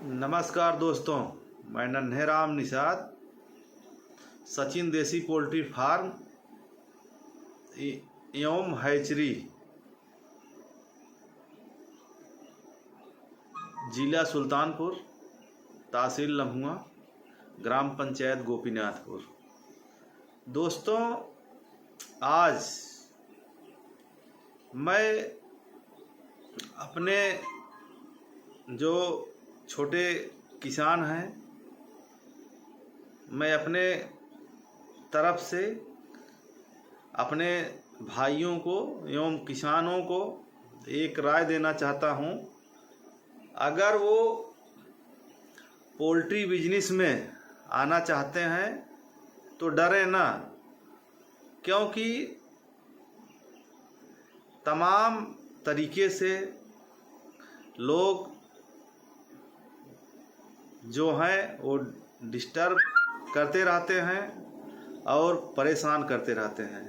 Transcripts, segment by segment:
नमस्कार दोस्तों, मैं नन्हेराम निषाद सचिन देसी पोल्ट्री फार्म एवं हैचरी जिला सुल्तानपुर, तहसील लम्हुआ, ग्राम पंचायत गोपीनाथपुर। दोस्तों, आज मैं अपने जो छोटे किसान हैं, मैं अपने तरफ से अपने भाइयों को एवं किसानों को एक राय देना चाहता हूं। अगर वो पोल्ट्री बिजनेस में आना चाहते हैं तो डरे ना, क्योंकि तमाम तरीके से लोग जो हैं वो डिस्टर्ब करते रहते हैं और परेशान करते रहते हैं।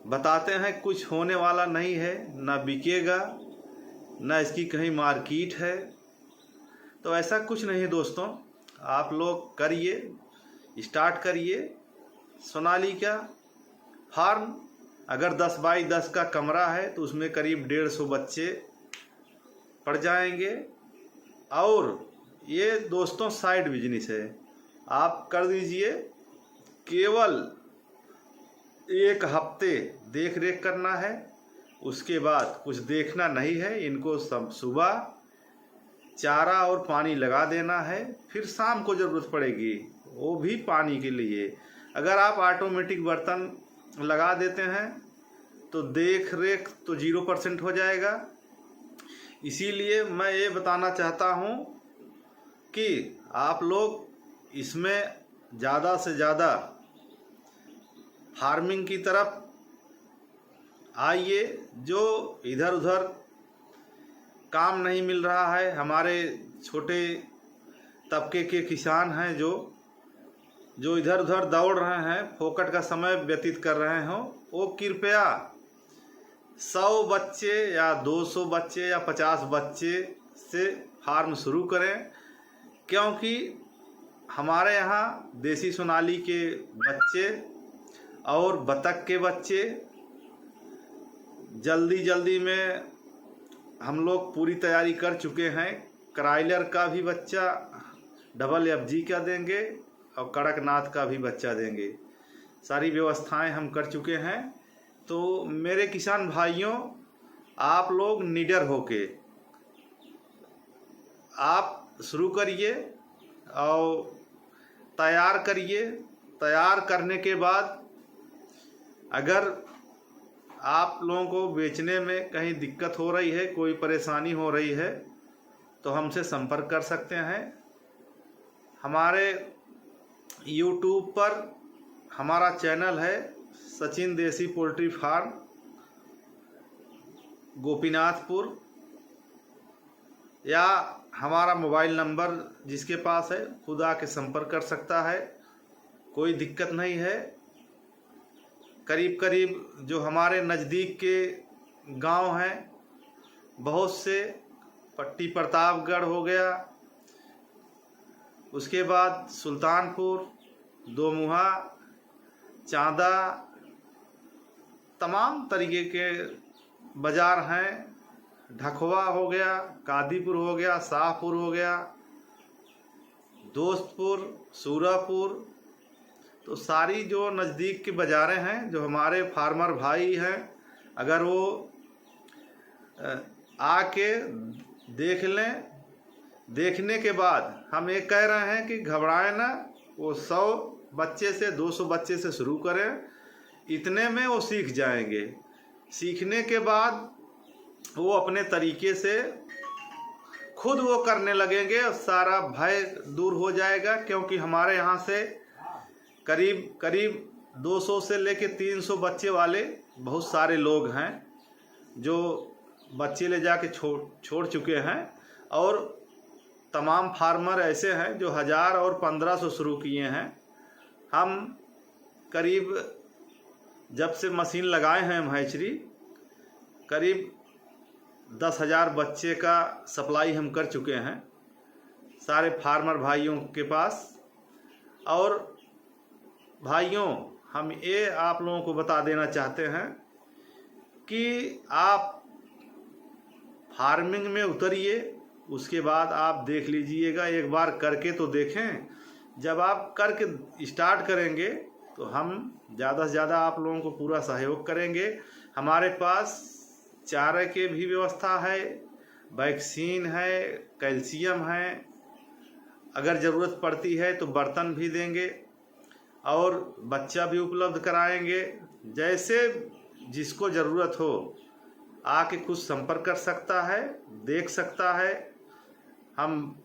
बताते हैं कुछ होने वाला नहीं है, ना बिकेगा, ना इसकी कहीं मार्केट है। तो ऐसा कुछ नहीं है दोस्तों, आप लोग करिए, स्टार्ट करिए सोनालिका फार्म। अगर 10 बाई 10 का कमरा है तो उसमें करीब 150 बच्चे पड़ जाएंगे। और ये दोस्तों साइड बिजनेस है, आप कर दीजिए। केवल 1 हफ्ते देख रेख करना है, उसके बाद कुछ देखना नहीं है। इनको सब सुबह चारा और पानी लगा देना है, फिर शाम को ज़रूरत पड़ेगी वो भी पानी के लिए। अगर आप ऑटोमेटिक बर्तन लगा देते हैं तो देख रेख तो 0% हो जाएगा। इसीलिए मैं ये बताना चाहता हूँ कि आप लोग इसमें ज़्यादा से ज़्यादा फार्मिंग की तरफ आइए। जो इधर उधर काम नहीं मिल रहा है, हमारे छोटे तबके के किसान हैं जो इधर उधर दौड़ रहे हैं, फोकट का समय व्यतीत कर रहे हो, वो कृपया 100 बच्चे या 200 बच्चे या 50 बच्चे से फार्म शुरू करें। क्योंकि हमारे यहाँ देसी सोनाली के बच्चे और बतख के बच्चे जल्दी में हम लोग पूरी तैयारी कर चुके हैं। क्राइलर का भी बच्चा डबल FG का देंगे और कड़कनाथ का भी बच्चा देंगे। सारी व्यवस्थाएं हम कर चुके हैं। तो मेरे किसान भाइयों, आप लोग निडर होके आप शुरू करिए और तैयार करिए। तैयार करने के बाद अगर आप लोगों को बेचने में कहीं दिक्कत हो रही है, कोई परेशानी हो रही है, तो हमसे संपर्क कर सकते हैं। हमारे YouTube पर हमारा चैनल है सचिन देसी पोल्ट्री फार्म गोपीनाथपुर, या हमारा मोबाइल नंबर जिसके पास है खुद आके संपर्क कर सकता है, कोई दिक्कत नहीं है। करीब जो हमारे नज़दीक के गांव हैं बहुत से, पट्टी प्रतापगढ़ हो गया, उसके बाद सुल्तानपुर, दोमुहा, चांदा, तमाम तरीके के बाज़ार हैं। ढखवा हो गया, कादीपुर हो गया, शाहपुर हो गया, दोस्तपुर, सूरापुर। तो सारी जो नज़दीक की बाज़ारें हैं, जो हमारे फार्मर भाई हैं, अगर वो आके देख लें, देखने के बाद हम ये कह रहे हैं कि घबराएं ना। वो 100 बच्चे से 200 बच्चे से शुरू करें, इतने में वो सीख जाएंगे। सीखने के बाद वो अपने तरीके से खुद वो करने लगेंगे और सारा भय दूर हो जाएगा। क्योंकि हमारे यहाँ से करीब 200 से लेके 300 बच्चे वाले बहुत सारे लोग हैं जो बच्चे ले जाके छोड़ चुके हैं। और तमाम फार्मर ऐसे हैं जो 1000 और 1500 शुरू किए हैं। हम करीब जब से मशीन लगाए हैं हम हैचरी, करीब 10,000 बच्चे का सप्लाई हम कर चुके हैं। सारे फार्मर भाइयों के पास। और भाइयों, हम ये आप लोगों को बता देना चाहते हैं कि आप फार्मिंग में उतरिए, उसके बाद आप देख लीजिएगा, एक बार करके तो देखें। जब आप करके स्टार्ट करेंगे तो हम ज़्यादा से ज़्यादा आप लोगों को पूरा सहयोग करेंगे। हमारे पास चारे के भी व्यवस्था है, वैक्सीन है, कैल्शियम है, अगर ज़रूरत पड़ती है तो बर्तन भी देंगे और बच्चा भी उपलब्ध कराएंगे। जैसे जिसको ज़रूरत हो आके कुछ संपर्क कर सकता है, देख सकता है। हम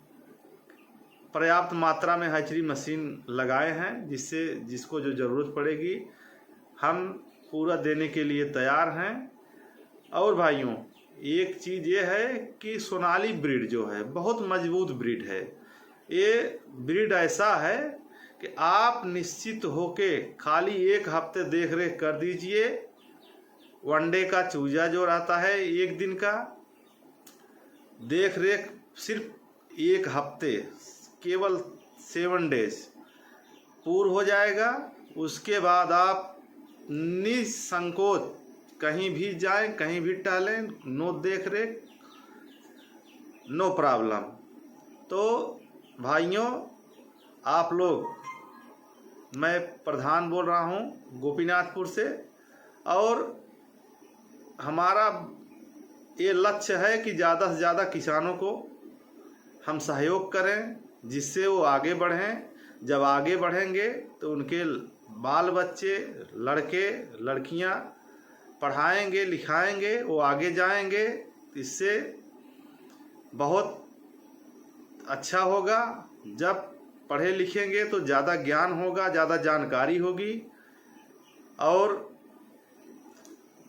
पर्याप्त मात्रा में हैचरी मशीन लगाए हैं, जिससे जिसको जो ज़रूरत पड़ेगी हम पूरा देने के लिए तैयार हैं। और भाइयों, एक चीज़ ये है कि सोनाली ब्रीड जो है बहुत मजबूत ब्रीड है। ये ब्रीड ऐसा है कि आप निश्चित होके खाली एक हफ्ते देख रेख कर दीजिए। वनडे का चूजा जो रहता है, एक दिन का देख रेख सिर्फ एक हफ्ते, केवल 7 डेज पूर्ण हो जाएगा। उसके बाद आप निसंकोच कहीं भी जाएं, कहीं भी टहलें, नो देख रेख, नो प्रॉब्लम। तो भाइयों, आप लोग, मैं प्रधान बोल रहा हूँ गोपीनाथपुर से, और हमारा ये लक्ष्य है कि ज़्यादा से ज़्यादा किसानों को हम सहयोग करें, जिससे वो आगे बढ़ें। जब आगे बढ़ेंगे तो उनके बाल बच्चे, लड़के लड़कियां पढ़ाएंगे लिखाएंगे, वो आगे जाएंगे। इससे बहुत अच्छा होगा। जब पढ़े लिखेंगे तो ज़्यादा ज्ञान होगा, ज़्यादा जानकारी होगी। और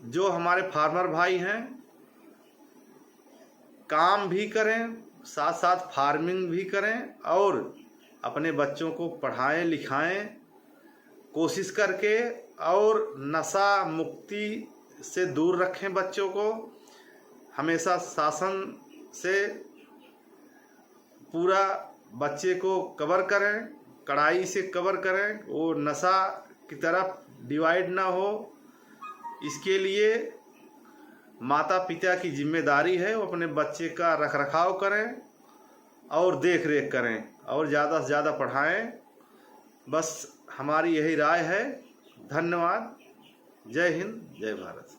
जो हमारे फार्मर भाई हैं, काम भी करें, साथ साथ फार्मिंग भी करें और अपने बच्चों को पढ़ाएं लिखाएं कोशिश करके, और नशा मुक्ति से दूर रखें बच्चों को। हमेशा शासन से पूरा बच्चे को कवर करें, कड़ाई से कवर करें, वो नशा की तरफ डिवाइड ना हो। इसके लिए माता पिता की जिम्मेदारी है, वो अपने बच्चे का रखरखाव करें और देख रेख करें और ज़्यादा से ज़्यादा पढ़ाएं। बस हमारी यही राय है। धन्यवाद। जय हिंद, जय भारत।